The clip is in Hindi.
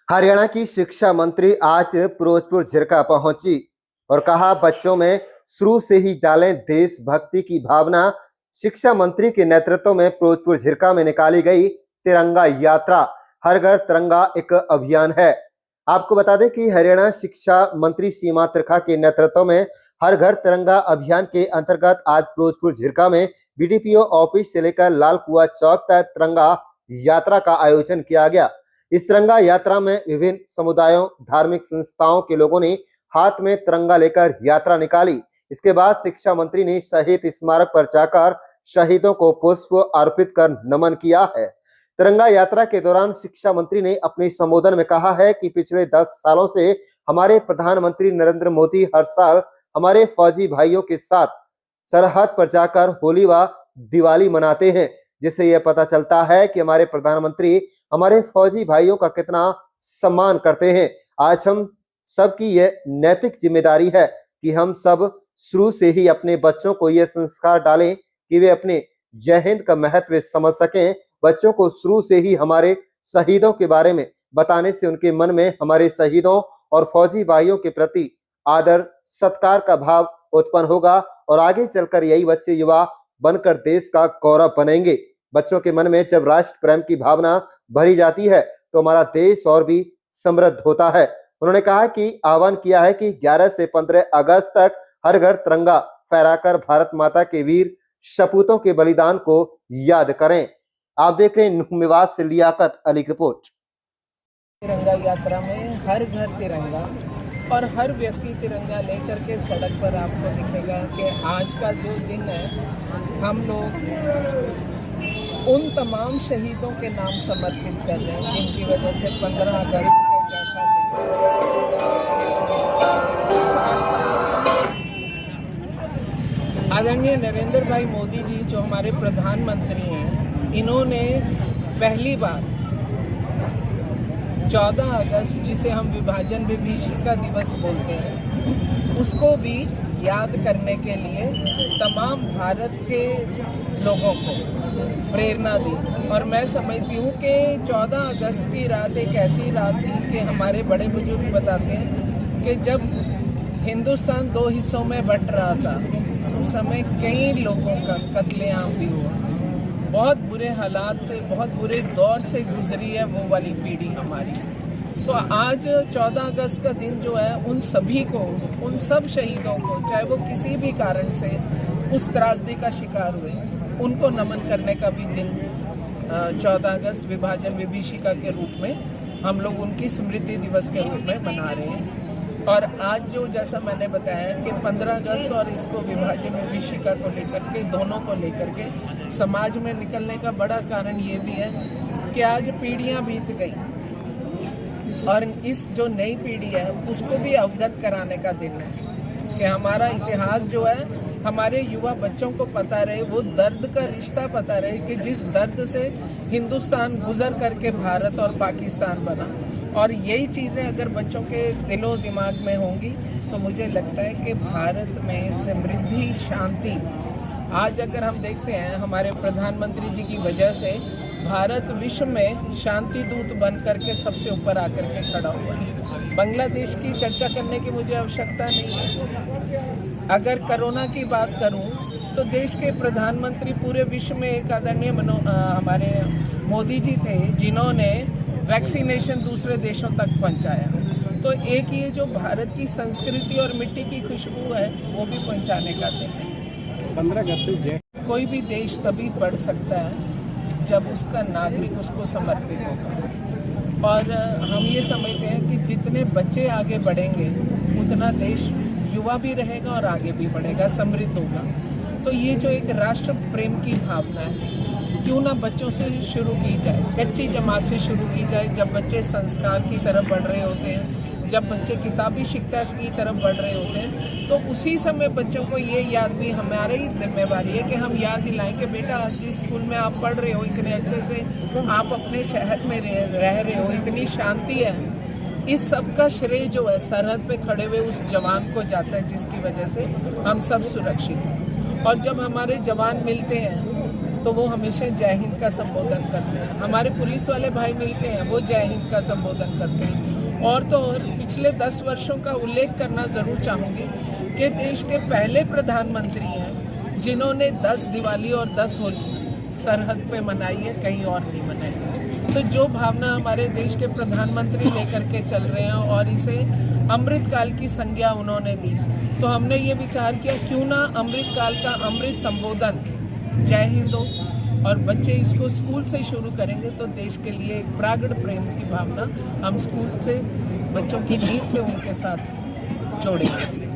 हरियाणा की शिक्षा मंत्री आज फिरोजपुर झिरका पहुंची और कहा, बच्चों में शुरू से ही डालें देशभक्ति की भावना। शिक्षा मंत्री के नेतृत्व में फिरोजपुर झिरका में निकाली गई तिरंगा यात्रा। हर घर तिरंगा एक अभियान है। आपको बता दें कि हरियाणा शिक्षा मंत्री सीमा त्रिखा के नेतृत्व में हर घर तिरंगा अभियान के अंतर्गत आज फिरोजपुर झिरका में बीडीपीओ ऑफिस से लेकर लाल कुआं चौक तक तिरंगा यात्रा का आयोजन किया गया। इस तिरंगा यात्रा में विभिन्न समुदायों, धार्मिक संस्थाओं के लोगों ने हाथ में तिरंगा लेकर यात्रा निकाली। इसके बाद शिक्षा मंत्री ने शहीद स्मारक पर जाकर शहीदों को पुष्प अर्पित कर नमन किया है। तिरंगा यात्रा के दौरान शिक्षा मंत्री ने अपने संबोधन में कहा है कि पिछले 10 सालों से हमारे प्रधानमंत्री नरेंद्र मोदी हर साल हमारे फौजी भाइयों के साथ सरहद पर जाकर होली व दिवाली मनाते हैं, जिससे यह पता चलता है कि हमारे प्रधानमंत्री हमारे फौजी भाइयों का कितना सम्मान करते हैं। आज हम सबकी यह नैतिक जिम्मेदारी है कि हम सब शुरू से ही अपने बच्चों को यह संस्कार डालें कि वे अपने जय हिंद का महत्व समझ सकें। बच्चों को शुरू से ही हमारे शहीदों के बारे में बताने से उनके मन में हमारे शहीदों और फौजी भाइयों के प्रति आदर सत्कार का भाव उत्पन्न होगा और आगे चलकर यही बच्चे युवा बनकर देश का गौरव बनेंगे। बच्चों के मन में जब राष्ट्र प्रेम की भावना भरी जाती है तो हमारा देश और भी समृद्ध होता है। उन्होंने कहा कि आह्वान किया है कि 11 से 15 अगस्त तक हर घर तिरंगा फहराकर भारत माता के वीर सपूतों के बलिदान को याद करें। आप देख रहे हैं निवास से लियाकत अली की रिपोर्ट। तिरंगा यात्रा में हर घर तिरंगा और हर व्यक्ति तिरंगा लेकर के सड़क पर आपको दिखेगा कि आज का जो दिन है हम लोग उन तमाम शहीदों के नाम समर्पित कर रहे हैं जिनकी वजह से 15 अगस्त के जैसा दिन आदरणीय नरेंद्र भाई मोदी जी जो हमारे प्रधानमंत्री हैं, इन्होंने पहली बार 14 अगस्त जिसे हम विभाजन विभीषिका दिवस बोलते हैं उसको भी याद करने के लिए तमाम भारत के लोगों को प्रेरणा दी। और मैं समझती हूँ कि 14 अगस्त की रात एक ऐसी रात थी कि हमारे बड़े बुजुर्ग बताते हैं कि जब हिंदुस्तान 2 हिस्सों में बंट रहा था उस समय कई लोगों का कत्लेआम भी हुआ। बहुत बुरे हालात से, बहुत बुरे दौर से गुजरी है वो वाली पीढ़ी हमारी। तो आज 14 अगस्त का दिन जो है उन सभी को, उन सब शहीदों को, चाहे वो किसी भी कारण से उस त्रासदी का शिकार हुए, उनको नमन करने का भी दिन 14 अगस्त विभाजन विभीषिका के रूप में हम लोग उनकी स्मृति दिवस के रूप में मना रहे हैं। और आज जो जैसा मैंने बताया कि 15 अगस्त और इसको विभाजन विभीषिका को लेकर के, दोनों को लेकर के समाज में निकलने का बड़ा कारण ये भी है कि आज पीढ़ियाँ बीत गई और इस जो नई पीढ़ी है उसको भी अवगत कराने का दिन है कि हमारा इतिहास जो है हमारे युवा बच्चों को पता रहे, वो दर्द का रिश्ता पता रहे कि जिस दर्द से हिंदुस्तान गुजर करके भारत और पाकिस्तान बना। और यही चीज़ें अगर बच्चों के दिलो दिमाग में होंगी तो मुझे लगता है कि भारत में समृद्धि, शांति, आज अगर हम देखते हैं हमारे प्रधानमंत्री जी की वजह से भारत विश्व में शांति दूत बन करके सबसे ऊपर आकर के खड़ा हुआ है। बांग्लादेश की चर्चा करने की मुझे आवश्यकता नहीं है। अगर कोरोना की बात करूं तो देश के प्रधानमंत्री पूरे विश्व में एक आदरणीय हमारे मोदी जी थे जिन्होंने वैक्सीनेशन दूसरे देशों तक पहुंचाया। तो एक ये जो भारत की संस्कृति और मिट्टी की खुशबू है वो भी पहुंचाने का दिन है। 15 अगस्त कोई भी देश तभी बढ़ सकता है जब उसका नागरिक उसको समर्पित होगा। और हम ये समझते हैं कि जितने बच्चे आगे बढ़ेंगे उतना देश युवा भी रहेगा और आगे भी बढ़ेगा, समृद्ध होगा। तो ये जो एक राष्ट्र प्रेम की भावना है क्यों ना बच्चों से शुरू की जाए, कच्ची जमात से शुरू की जाए। जब बच्चे संस्कार की तरफ बढ़ रहे होते हैं, जब बच्चे किताबी शिक्षा की तरफ बढ़ रहे होते हैं, तो उसी समय बच्चों को ये याद भी हमारी जिम्मेवारी है कि हम याद दिलाएं कि बेटा जिस स्कूल में आप पढ़ रहे हो इतने अच्छे से, आप अपने शहर में रह रहे हो, इतनी शांति है। इस सब का श्रेय जो है सरहद पे खड़े हुए उस जवान को जाता है जिसकी वजह से हम सब सुरक्षित हैं। और जब हमारे जवान मिलते हैं तो वो हमेशा जय हिंद का संबोधन करते हैं। हमारे पुलिस वाले भाई मिलते हैं, वो जय हिंद का संबोधन करते हैं। और तो और पिछले 10 वर्षों का उल्लेख करना ज़रूर चाहूँगी कि देश के पहले प्रधानमंत्री हैं जिन्होंने 10 दिवाली और 10 होली सरहद पे मनाई है, कहीं और नहीं मनाई। तो जो भावना हमारे देश के प्रधानमंत्री लेकर के चल रहे हैं और इसे अमृतकाल की संज्ञा उन्होंने दी, तो हमने ये विचार किया क्यों ना अमृतकाल का अमृत संबोधन जय हिंद हो, और बच्चे इसको स्कूल से शुरू करेंगे तो देश के लिए एक प्रागढ़ प्रेम की भावना हम स्कूल से बच्चों की नींव से उनके साथ जोड़ेंगे।